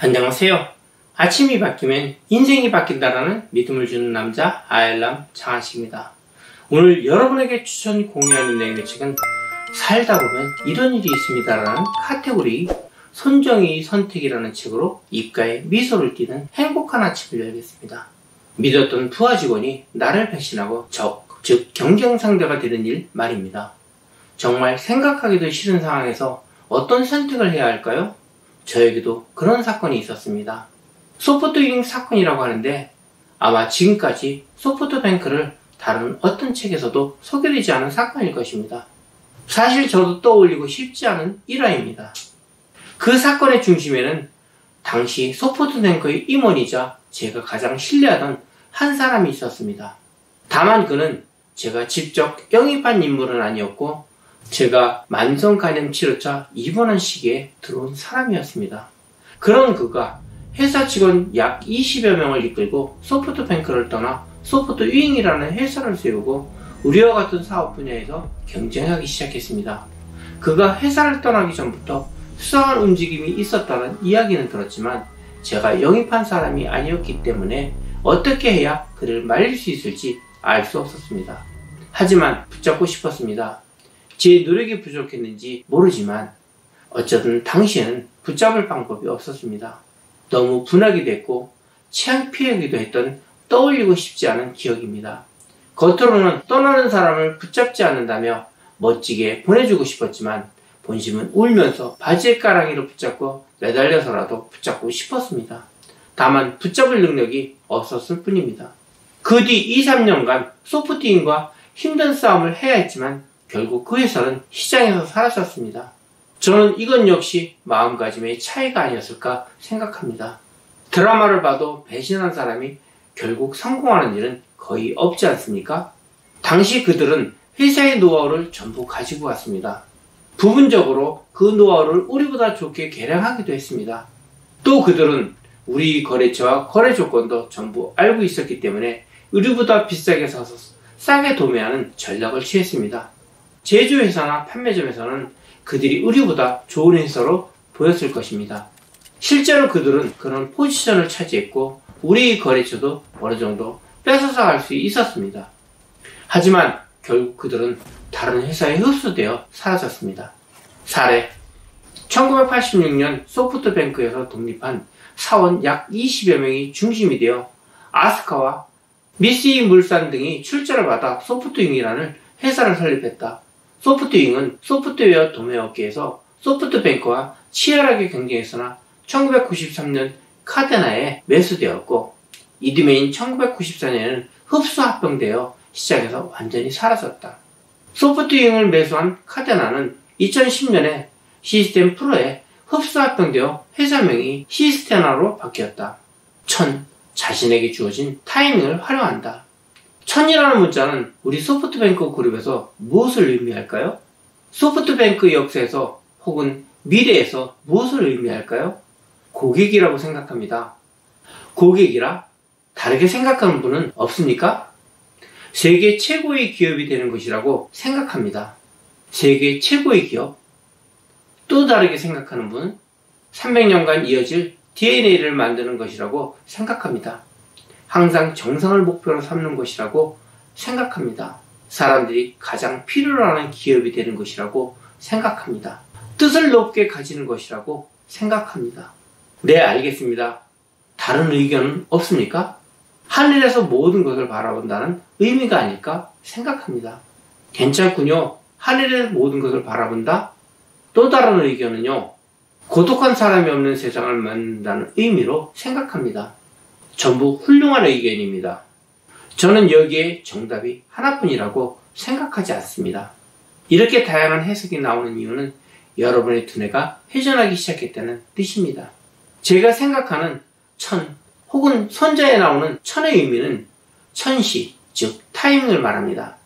안녕하세요. 아침이 바뀌면 인생이 바뀐다라는 믿음을 주는 남자 아일람 장한식입니다. 오늘 여러분에게 추천 공유하는 내용의 책은 살다 보면 이런 일이 있습니다라는 카테고리 손정희의 선택이라는 책으로 입가에 미소를 띠는 행복한 아침을 열겠습니다. 믿었던 부하 직원이 나를 배신하고 즉 경쟁 상대가 되는 일 말입니다. 정말 생각하기도 싫은 상황에서 어떤 선택을 해야 할까요? 저에게도 그런 사건이 있었습니다. 소프트윙 사건이라고 하는데 아마 지금까지 소프트뱅크를 다룬 어떤 책에서도 소개되지 않은 사건일 것입니다. 사실 저도 떠올리고 싶지 않은 일화입니다. 그 사건의 중심에는 당시 소프트뱅크의 임원이자 제가 가장 신뢰하던 한 사람이 있었습니다. 다만 그는 제가 직접 영입한 인물은 아니었고 제가 만성간염 치료차 입원한 시기에 들어온 사람이었습니다. 그런 그가 회사 직원 약 20여 명을 이끌고 소프트뱅크를 떠나 소프트윙이라는 회사를 세우고 우리와 같은 사업 분야에서 경쟁하기 시작했습니다. 그가 회사를 떠나기 전부터 수상한 움직임이 있었다는 이야기는 들었지만 제가 영입한 사람이 아니었기 때문에 어떻게 해야 그를 말릴 수 있을지 알 수 없었습니다. 하지만 붙잡고 싶었습니다. 제 노력이 부족했는지 모르지만 어쩌든 당시에는 붙잡을 방법이 없었습니다. 너무 분하게 됐고 창피하기도 했던 떠올리고 싶지 않은 기억입니다. 겉으로는 떠나는 사람을 붙잡지 않는다며 멋지게 보내주고 싶었지만 본심은 울면서 바지의 가랑이를 붙잡고 매달려서라도 붙잡고 싶었습니다. 다만 붙잡을 능력이 없었을 뿐입니다. 그 뒤 2, 3년간 소프트윙과 힘든 싸움을 해야 했지만 결국 그 회사는 시장에서 사라졌습니다. 저는 이건 역시 마음가짐의 차이가 아니었을까 생각합니다. 드라마를 봐도 배신한 사람이 결국 성공하는 일은 거의 없지 않습니까? 당시 그들은 회사의 노하우를 전부 가지고 왔습니다. 부분적으로 그 노하우를 우리보다 좋게 개량하기도 했습니다. 또 그들은 우리 거래처와 거래 조건도 전부 알고 있었기 때문에 우리보다 비싸게 사서 싸게 도매하는 전략을 취했습니다. 제조회사나 판매점에서는 그들이 우리보다 좋은 회사로 보였을 것입니다. 실제로 그들은 그런 포지션을 차지했고 우리 거래처도 어느 정도 뺏어서 갈 수 있었습니다. 하지만 결국 그들은 다른 회사에 흡수되어 사라졌습니다. 사례 1986년 소프트뱅크에서 독립한 사원 약 20여 명이 중심이 되어 아스카와 미쓰이 물산 등이 출자를 받아 소프트윙이라는 회사를 설립했다. 소프트윙은 소프트웨어 도매업계에서 소프트뱅크와 치열하게 경쟁했으나 1993년 카데나에 매수되었고 이듬해인 1994년에는 흡수 합병되어 시장에서 완전히 사라졌다. 소프트윙을 매수한 카데나는 2010년에 시스템 프로에 흡수 합병되어 회사명이 시스테나로 바뀌었다. 자신에게 주어진 타이밍을 활용한다. 천이라는 문자는 우리 소프트뱅크 그룹에서 무엇을 의미할까요? 소프트뱅크 역사에서 혹은 미래에서 무엇을 의미할까요? 고객이라고 생각합니다. 고객이라 다르게 생각하는 분은 없습니까? 세계 최고의 기업이 되는 것이라고 생각합니다. 세계 최고의 기업? 또 다르게 생각하는 분은 300년간 이어질 DNA를 만드는 것이라고 생각합니다. 항상 정상을 목표로 삼는 것이라고 생각합니다. 사람들이 가장 필요로 하는 기업이 되는 것이라고 생각합니다. 뜻을 높게 가지는 것이라고 생각합니다. 네, 알겠습니다. 다른 의견은 없습니까? 하늘에서 모든 것을 바라본다는 의미가 아닐까 생각합니다. 괜찮군요. 하늘에서 모든 것을 바라본다? 또 다른 의견은요. 고독한 사람이 없는 세상을 만든다는 의미로 생각합니다. 전부 훌륭한 의견입니다. 저는 여기에 정답이 하나뿐이라고 생각하지 않습니다. 이렇게 다양한 해석이 나오는 이유는 여러분의 두뇌가 회전하기 시작했다는 뜻입니다. 제가 생각하는 천 혹은 선자에 나오는 천의 의미는 천시, 즉 타이밍을 말합니다.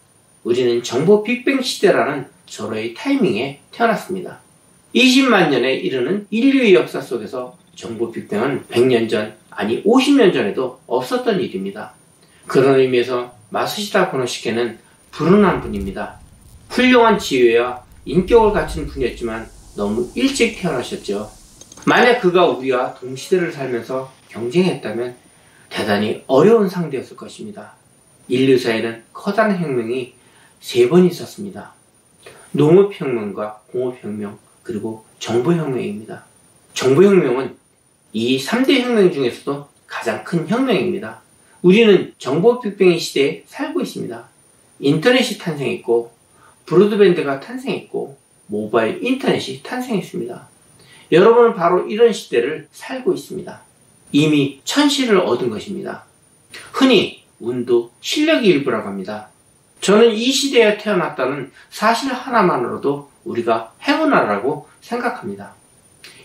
우리는 정보 빅뱅 시대라는 절호의 타이밍에 태어났습니다. 20만 년에 이르는 인류의 역사 속에서 정보 빅뱅은 100년 전, 아니 50년 전에도 없었던 일입니다. 그런 의미에서 마수시다 고노시케는 불운한 분입니다. 훌륭한 지혜와 인격을 갖춘 분이었지만 너무 일찍 태어나셨죠. 만약 그가 우리와 동시대를 살면서 경쟁했다면 대단히 어려운 상대였을 것입니다. 인류사에는 커다란 혁명이 3번 있었습니다. 농업혁명과 공업혁명, 그리고 정보혁명입니다. 정보혁명은 이 3대 혁명 중에서도 가장 큰 혁명입니다. 우리는 정보 빅뱅의 시대에 살고 있습니다. 인터넷이 탄생했고, 브로드밴드가 탄생했고, 모바일 인터넷이 탄생했습니다. 여러분은 바로 이런 시대를 살고 있습니다. 이미 천시를 얻은 것입니다. 흔히 운도 실력의 일부라고 합니다. 저는 이 시대에 태어났다는 사실 하나만으로도 우리가 행운아라고 생각합니다.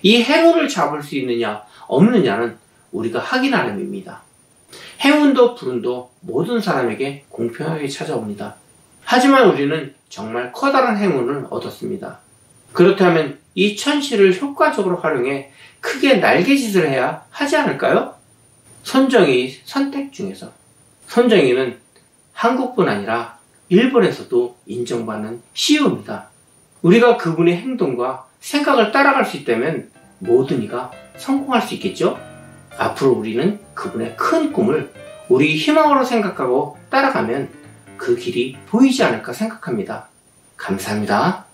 이 행운을 잡을 수 있느냐 없느냐는 우리가 확인하려입니다. 행운도 불운도 모든 사람에게 공평하게 찾아옵니다. 하지만 우리는 정말 커다란 행운을 얻었습니다. 그렇다면 이 천시를 효과적으로 활용해 크게 날개짓을 해야 하지 않을까요? 손정희 선택 중에서 손정희는 한국뿐 아니라 일본에서도 인정받는 CEO입니다. 우리가 그분의 행동과 생각을 따라갈 수 있다면 모든 이가 성공할 수 있겠죠? 앞으로 우리는 그분의 큰 꿈을 우리 희망으로 생각하고 따라가면 그 길이 보이지 않을까 생각합니다. 감사합니다.